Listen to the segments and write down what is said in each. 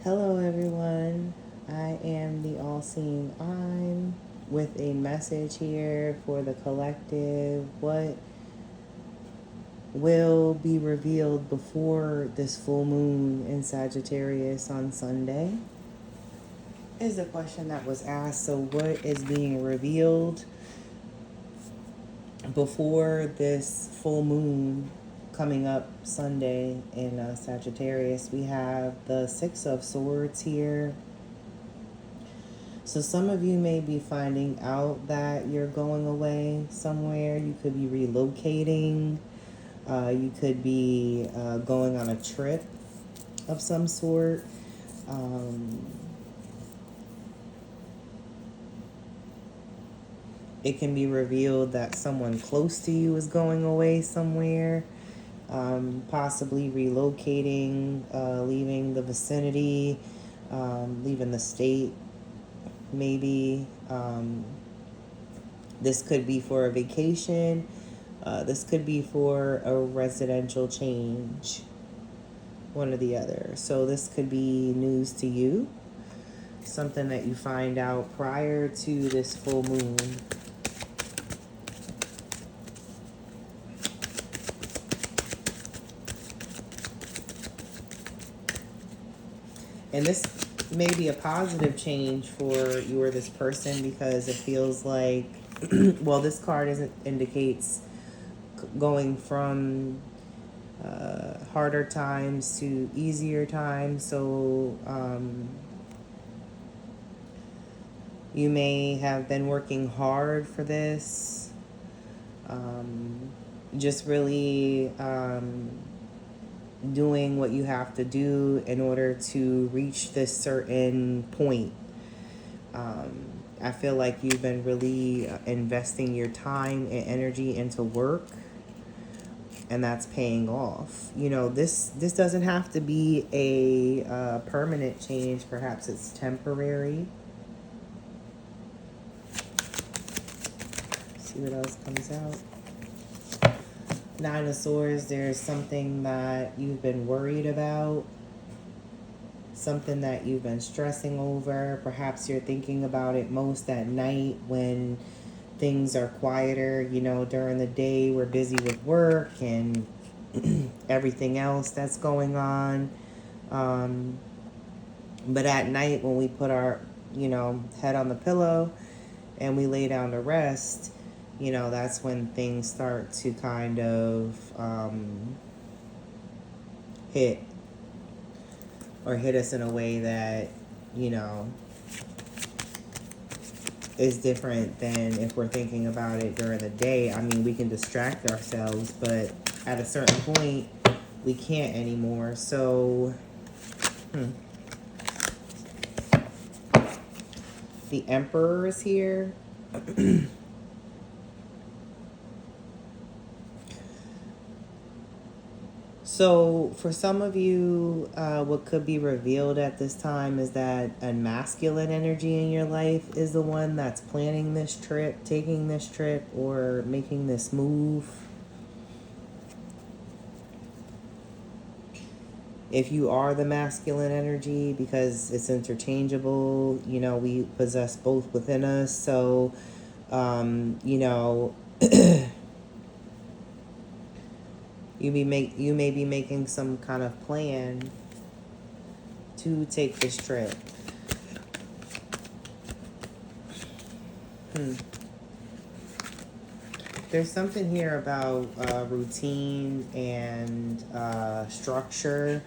Hello, everyone. I am the All Seeing I'm with a message here for the collective. What will be revealed before this full moon in Sagittarius on Sunday? Is the question that was asked. So, what is being revealed before this full moon coming up Sunday in Sagittarius? We have the Six of Swords here. So some of you may be finding out that you're going away somewhere. You could be relocating. You could be going on a trip of some sort. It can be revealed that someone close to you is going away somewhere, possibly relocating, leaving the vicinity, leaving the state, maybe. This could be for a vacation. This could be for a residential change, one or the other. So this could be news to you, something that you find out prior to this full moon. And this may be a positive change for you or this person because it feels like, well, this card indicates going from harder times to easier times. So you may have been working hard for this. Just really doing what you have to do in order to reach this certain point. I feel like you've been really investing your time and energy into work, and that's paying off. You know, this doesn't have to be a permanent change. Perhaps it's temporary. See what else comes out. Nine of Swords, there's something that you've been worried about, something that you've been stressing over. Perhaps you're thinking about it most at night when things are quieter. You know, during the day we're busy with work and everything else that's going on. But at night when we put our, head on the pillow and we lay down to rest, that's when things start to kind of hit us in a way that, is different than if we're thinking about it during the day. I mean, we can distract ourselves, but at a certain point, we can't anymore. So, the Emperor is here. So for some of you, what could be revealed at this time is that a masculine energy in your life is the one that's planning this trip, taking this trip, or making this move. If you are the masculine energy, because it's interchangeable, we possess both within us. So, you may be making some kind of plan to take this trip. There's something here about routine and structure.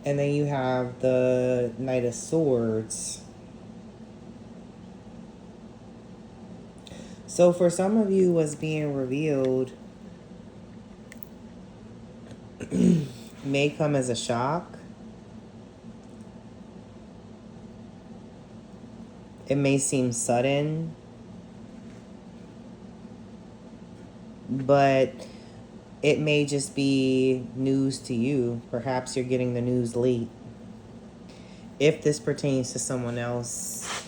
And then you have the Knight of Swords. So for some of you, what's being revealed may come as a shock. It may seem sudden, but it may just be news to you. Perhaps you're getting the news late. If this pertains to someone else,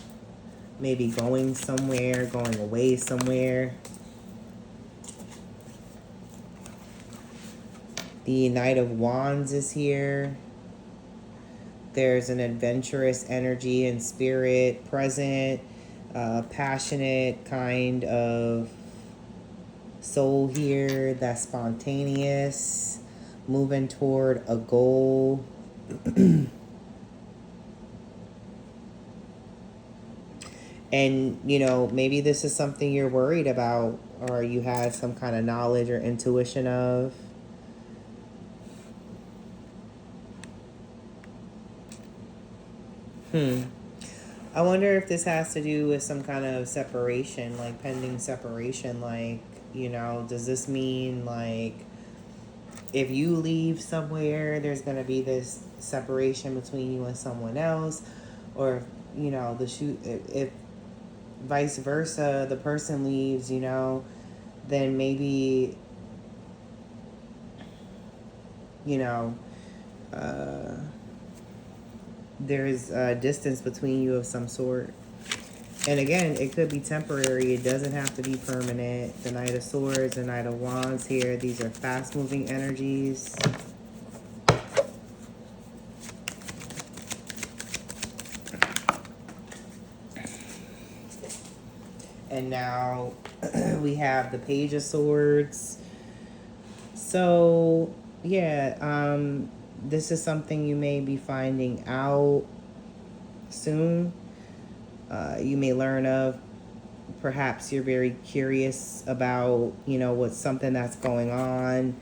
maybe going somewhere, going away somewhere. The Knight of Wands is here. There's an adventurous energy and spirit present, passionate kind of soul here that's spontaneous, moving toward a goal. And, you know, maybe this is something you're worried about or you had some kind of knowledge or intuition of. I wonder if this has to do with some kind of separation, like pending separation. Like, you know, does this mean like if you leave somewhere, there's going to be this separation between you and someone else? Or, you know, if vice versa, the person leaves, you know, then maybe, you know, there's a distance between you of some sort. And again, it could be temporary. It doesn't have to be permanent. The Knight of Swords, the Knight of Wands here. These are fast-moving energies. And now we have the Page of Swords. So, yeah, this is something you may be finding out soon. You may learn of. Perhaps you're very curious about, you know, what's something that's going on.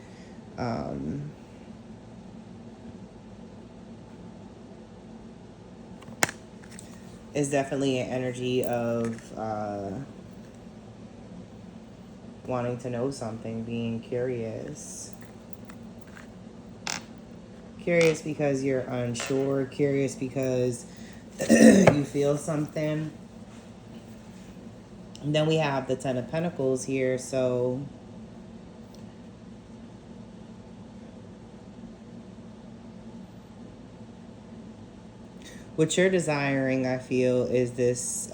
It's definitely an energy of wanting to know something, being curious. Curious because you're unsure. Curious because you feel something. And then we have the Ten of Pentacles here, so what you're desiring, I feel, is this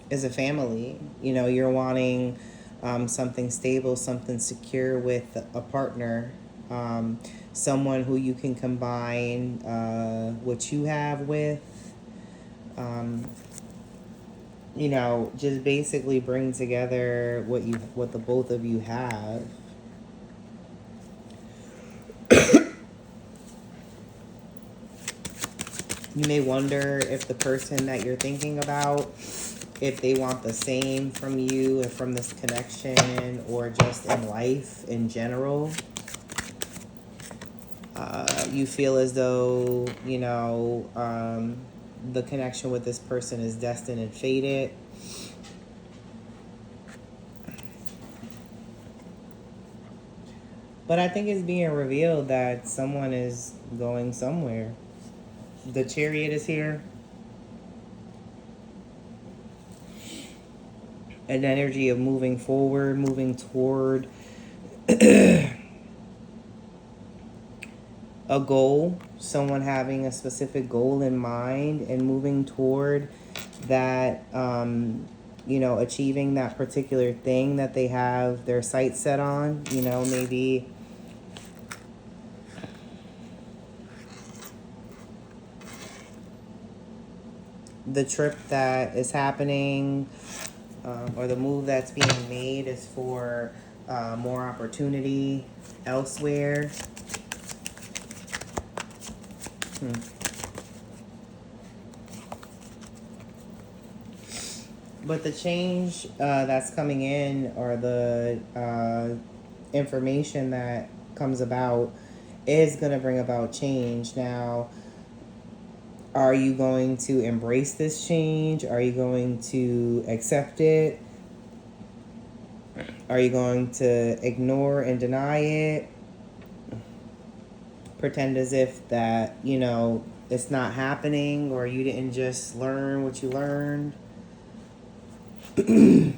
is a family. You know, you're wanting something stable, something secure with a partner, someone who you can combine what you have with. You know, just basically bring together what the both of you have. You may wonder if the person that you're thinking about, if they want the same from you and from this connection, or just in life in general. You feel as though, you know, the connection with this person is destined and fated. But I think it's being revealed that someone is going somewhere. The Chariot is here. An energy of moving forward, moving toward a goal, someone having a specific goal in mind and moving toward that, you know, achieving that particular thing that they have their sights set on. You know, maybe the trip that is happening or the move that's being made is for more opportunity elsewhere. But the change that's coming in, or the information that comes about, is going to bring about change. Now, are you going to embrace this change? Are you going to accept it? Are you going to ignore and deny it? Pretend as if that, you know, it's not happening, or you didn't just learn what you learned? You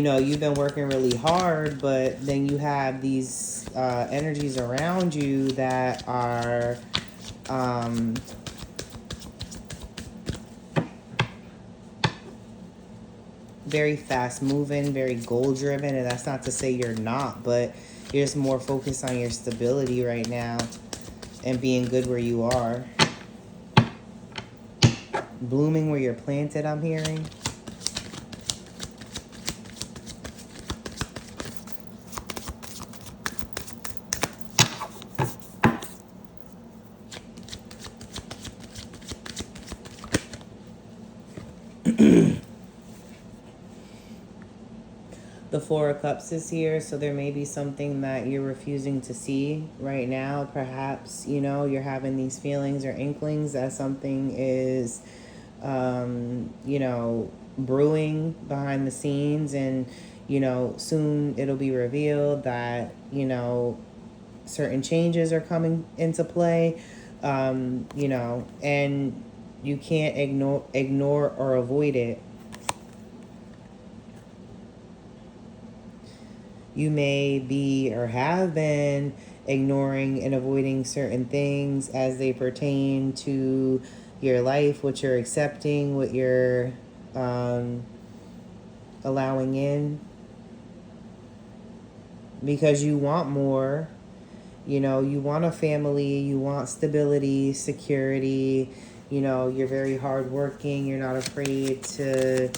know, you've been working really hard, but then you have these energies around you that are very fast moving, very goal driven, and that's not to say you're not, but you're just more focused on your stability right now and being good where you are. Blooming where you're planted, I'm hearing. The Four of Cups is here, so there may be something that you're refusing to see right now. Perhaps, you're having these feelings or inklings that something is, brewing behind the scenes, and, soon it'll be revealed that, certain changes are coming into play, and you can't ignore or avoid it. You may be or have been ignoring and avoiding certain things as they pertain to your life, what you're accepting, what you're allowing in, because you want more. You want a family, you want stability, security. You're very hardworking. You're not afraid to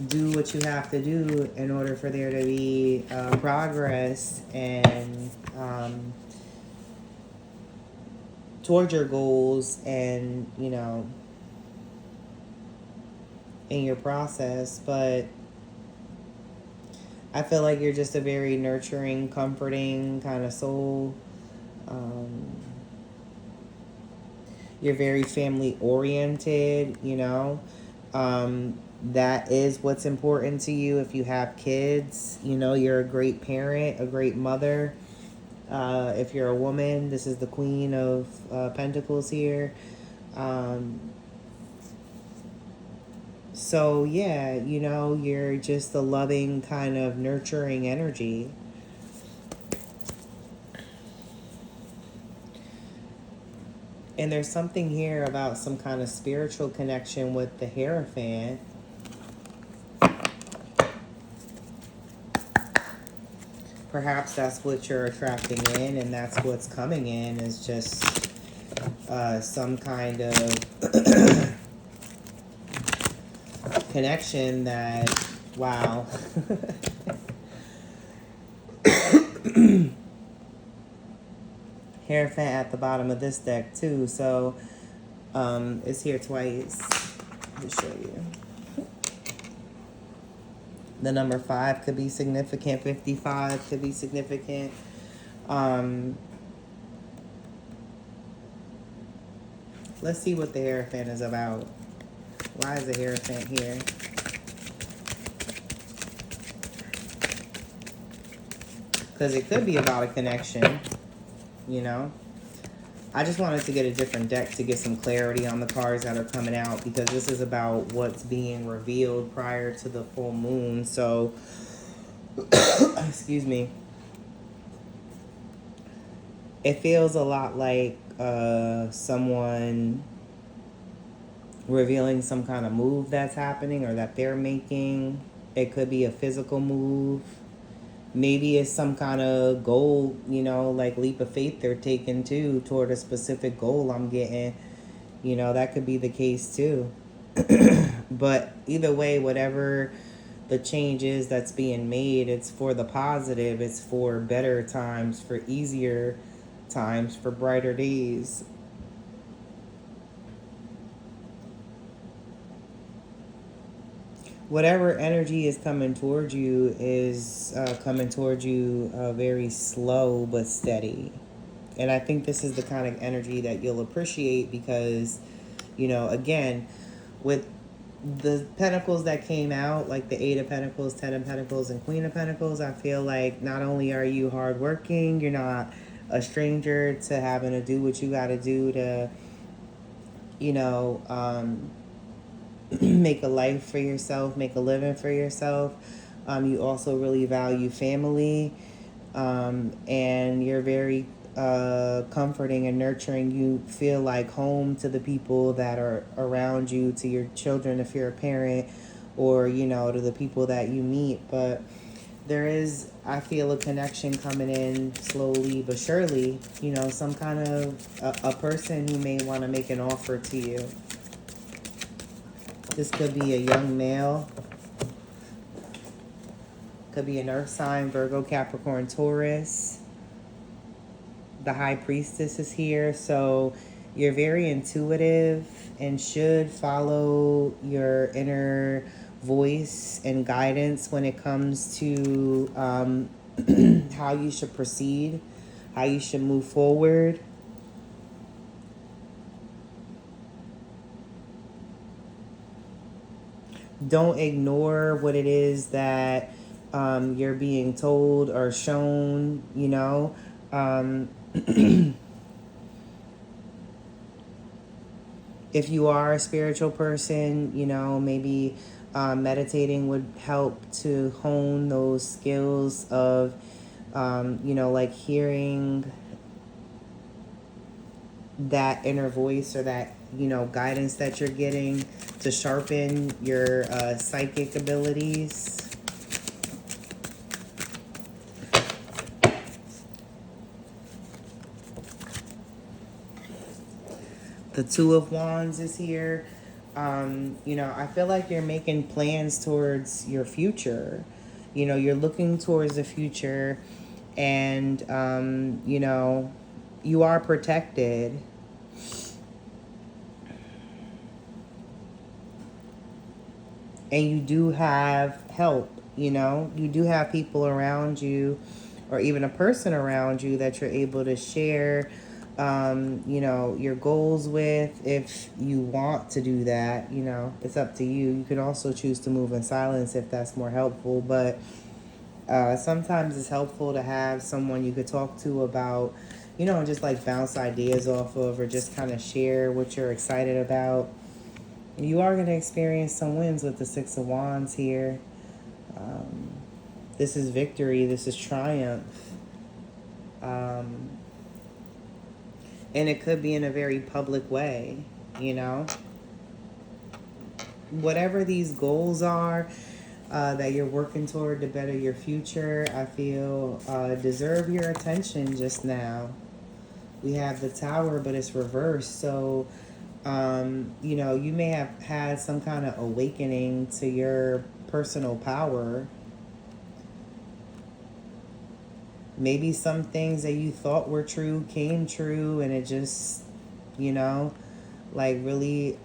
do what you have to do in order for there to be progress and toward your goals, and in your process. But I feel like you're just a very nurturing, comforting kind of soul. You're very family oriented, that is what's important to you. If you have kids, you're a great parent, a great mother. If you're a woman, this is the Queen of Pentacles here. So yeah, you're just a loving, kind of nurturing energy. And there's something here about some kind of spiritual connection with the Hierophant. Perhaps that's what you're attracting in, and that's what's coming in, is just some kind of connection that, wow. Hierophant at the bottom of this deck too, so it's here twice. Let me show you. The number 5 could be significant. 55 could be significant. Let's see what the Hierophant is about. Why is the Hierophant here? Because it could be about a connection, I just wanted to get a different deck to get some clarity on the cards that are coming out, because this is about what's being revealed prior to the full moon. So, excuse me. It feels a lot like someone revealing some kind of move that's happening or that they're making. It could be a physical move. Maybe it's some kind of goal, like leap of faith they're taking too toward a specific goal I'm getting. That could be the case too. But either way, whatever the change is that's being made, it's for the positive. It's for better times, for easier times, for brighter days. Whatever energy is coming towards you is coming towards you very slow but steady. And I think this is the kind of energy that you'll appreciate, because, again, with the Pentacles that came out, like the 8 of Pentacles, 10 of Pentacles, and Queen of Pentacles, I feel like not only are you hardworking, you're not a stranger to having to do what you got to do to, make a life for yourself, make a living for yourself. You also really value family, and you're very comforting and nurturing. You feel like home to the people that are around you, to your children if you're a parent, or, you know, to the people that you meet. But there is, I feel, a connection coming in slowly but surely. You know, some kind of a person who may want to make an offer to you. This could be a young male, could be an earth sign, Virgo, Capricorn, Taurus. The High Priestess is here, so you're very intuitive and should follow your inner voice and guidance when it comes to how you should proceed, how you should move forward. Don't ignore what it is that you're being told or shown, you know. If you are a spiritual person, you know, maybe meditating would help to hone those skills of, you know, like hearing that inner voice or that, you know, guidance that you're getting to sharpen your psychic abilities. The Two of Wands is here. You know, I feel like you're making plans towards your future. You know, you're looking towards the future, and, you know, you are protected. And you do have help, you know, you do have people around you, or even a person around you that you're able to share, you know, your goals with. If you want to do that, you know, it's up to you. You can also choose to move in silence if that's more helpful, but sometimes it's helpful to have someone you could talk to about, you know, just like bounce ideas off of, or just kind of share what you're excited about. You are going to experience some wins with the Six of Wands here. This is victory. This is triumph. And it could be in a very public way, you know. Whatever these goals are that you're working toward to better your future, I feel deserve your attention just now. We have the Tower, but it's reversed. So, you know, you may have had some kind of awakening to your personal power. Maybe some things that you thought were true came true, and it just, you know, like really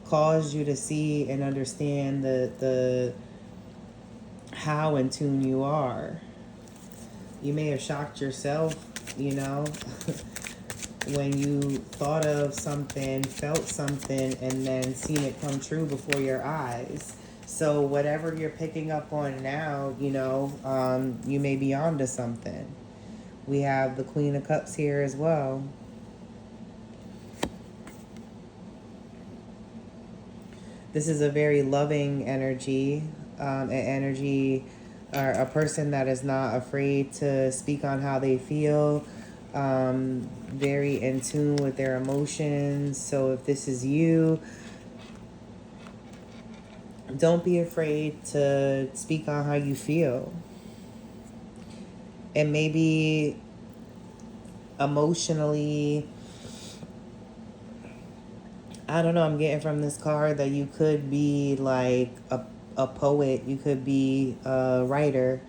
caused you to see and understand the how in tune you are. You may have shocked yourself, you know, when you thought of something, felt something, and then seen it come true before your eyes. So whatever you're picking up on now, you know, you may be onto something. We have the Queen of Cups here as well. This is a very loving energy, an energy, or a person that is not afraid to speak on how they feel, very in tune with their emotions. So if this is you, don't be afraid to speak on how you feel. And maybe emotionally, I don't know, I'm getting from this card that you could be like a poet. You could be a writer,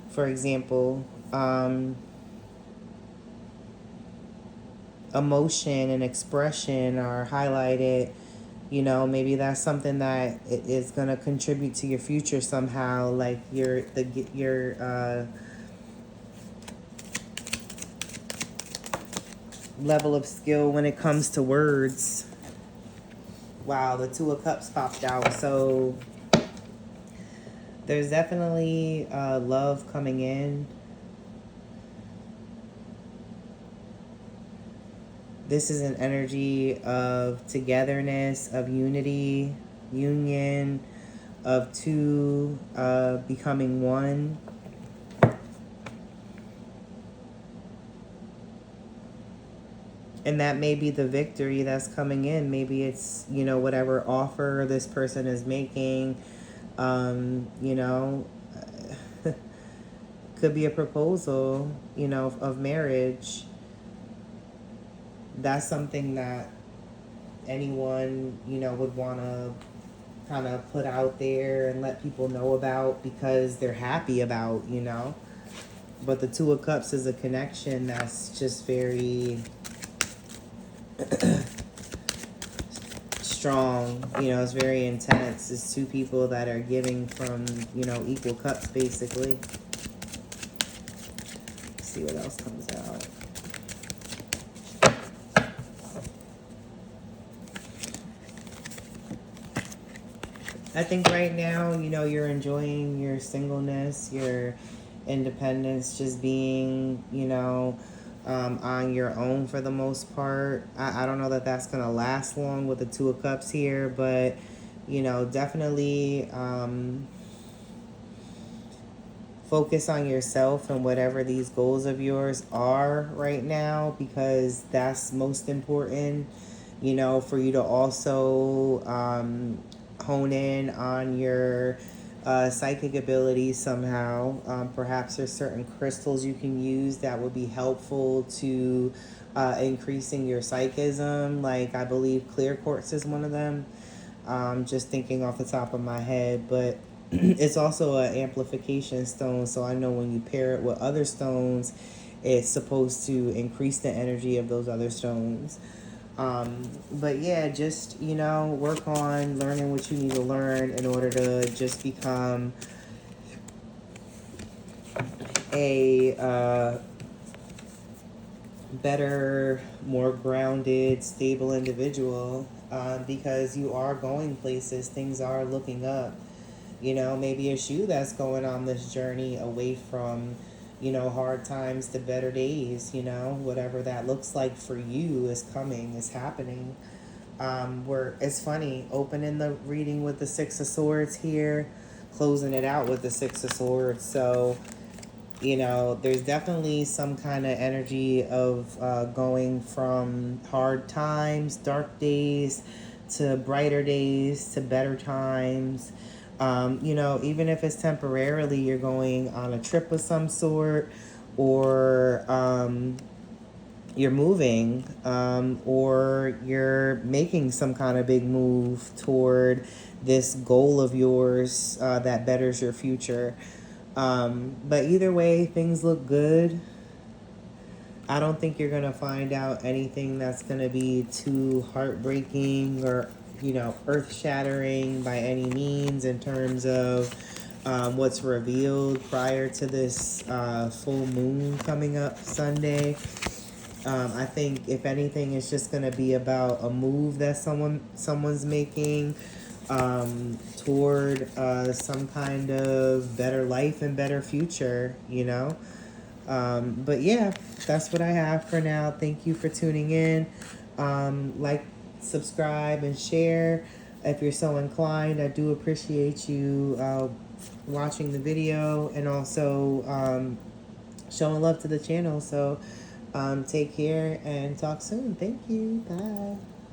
for example. Emotion and expression are highlighted. You know, maybe that's something that is going to contribute to your future somehow, like your level of skill when it comes to words. Wow, the Two of Cups popped out. So there's definitely love coming in. This is an energy of togetherness, of unity, union, of two becoming one. And that may be the victory that's coming in. Maybe it's, you know, whatever offer this person is making, you know, could be a proposal, you know, of marriage. That's something that anyone, you know, would want to kind of put out there and let people know about because they're happy about, you know. But the Two of Cups is a connection that's just very strong, you know, it's very intense. It's two people that are giving from, you know, equal cups, basically. Let's see what else comes out. I think right now, you know, you're enjoying your singleness, your independence, just being, you know, on your own for the most part. I don't know that that's going to last long with the Two of Cups here, but, you know, definitely focus on yourself and whatever these goals of yours are right now, because that's most important, you know, for you to also hone in on your psychic abilities somehow. Perhaps there's certain crystals you can use that would be helpful to increasing your psychism. Like, I believe clear quartz is one of them. Just thinking off the top of my head, but it's also an amplification stone. So I know when you pair it with other stones, it's supposed to increase the energy of those other stones. But yeah, just, you know, work on learning what you need to learn in order to just become a better, more grounded, stable individual, because you are going places, things are looking up. You know, maybe it's you that's going on this journey away from, you know, hard times to better days. You know, whatever that looks like for you is coming, is happening. It's funny, opening the reading with the Six of Swords here, closing it out with the Six of Swords. So, you know, there's definitely some kind of energy of going from hard times, dark days, to brighter days, to better times. You know, even if it's temporarily, you're going on a trip of some sort, or you're moving, or you're making some kind of big move toward this goal of yours that betters your future. But either way, things look good. I don't think you're going to find out anything that's going to be too heartbreaking or, you know, earth-shattering by any means in terms of what's revealed prior to this full moon coming up Sunday. I think, if anything, it's just going to be about a move that someone's making toward some kind of better life and better future, you know. But yeah, that's what I have for now. Thank you for tuning in. Like, subscribe, and share if you're so inclined. I do appreciate you watching the video, and also showing love to the channel. So take care and talk soon. Thank you. Bye.